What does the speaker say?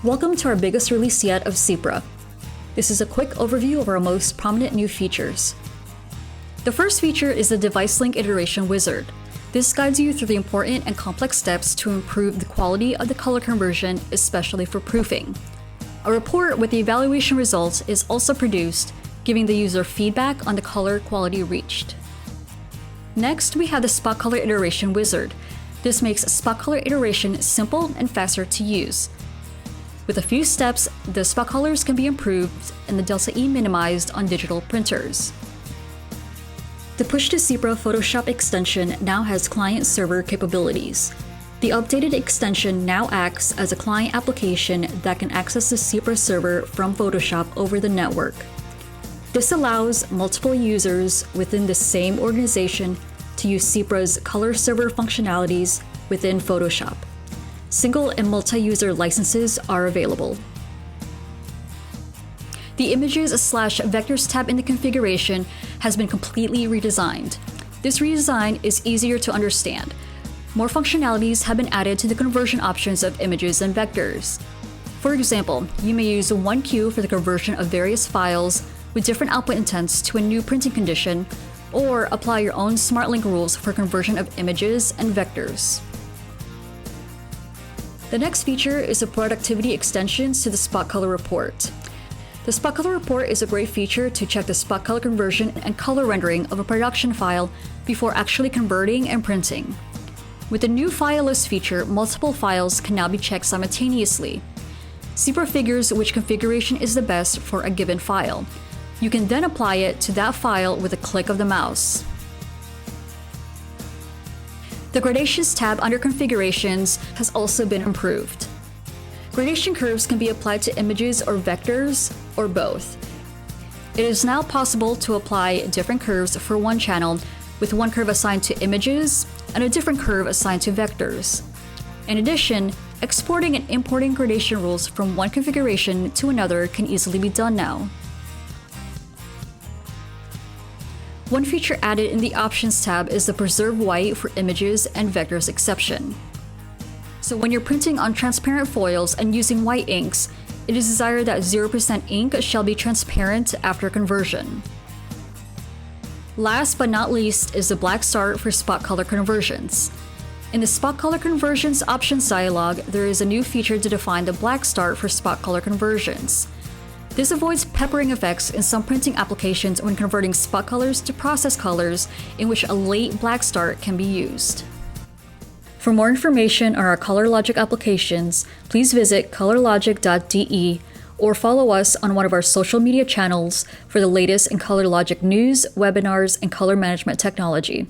Welcome to our biggest release yet of ZePrA. This is a quick overview of our most prominent new features. The first feature is the DeviceLink Iteration Wizard. This guides you through the important and complex steps to improve the quality of the color conversion, especially for proofing. A report with the evaluation results is also produced, giving the user feedback on the color quality reached. Next, we have the Spot Color Iteration Wizard. This makes spot color iteration simple and faster to use. With a few steps, the spot colors can be improved and the delta E minimized on digital printers. The Push-2-ZePA Photoshop extension now has client-server capabilities. The updated extension now acts as a client application that can access the ZePrA server from Photoshop over the network. This allows multiple users within the same organization to use ZePra's color server functionalities within Photoshop. Single and multi-user licenses are available. The Images/Vectors tab in the configuration has been completely redesigned. This redesign is easier to understand. More functionalities have been added to the conversion options of images and vectors. For example, you may use one queue for the conversion of various files with different output intents to a new printing condition, or apply your own SmartLink rules for conversion of images and vectors. The next feature is the Productivity extensions to the Spot Color Report. The Spot Color Report is a great feature to check the spot color conversion and color rendering of a production file before actually converting and printing. With the new file list feature, multiple files can now be checked simultaneously. ZePrA figures which configuration is the best for a given file. You can then apply it to that file with a click of the mouse. The Gradations tab under Configurations has also been improved. Gradation curves can be applied to images or vectors, or both. It is now possible to apply different curves for one channel, with one curve assigned to images and a different curve assigned to vectors. In addition, exporting and importing gradation rules from one configuration to another can easily be done now. One feature added in the Options tab is the Preserve White for images and vectors exception. So when you're printing on transparent foils and using white inks, it is desired that 0% ink shall be transparent after conversion. Last but not least is the black start for spot color conversions. In the Spot Color Conversions Options dialog, there is a new feature to define the black start for spot color conversions. This avoids peppering effects in some printing applications when converting spot colors to process colors, in which a late black start can be used. For more information on our ColorLogic applications, please visit colorlogic.de or follow us on one of our social media channels for the latest in ColorLogic news, webinars, and color management technology.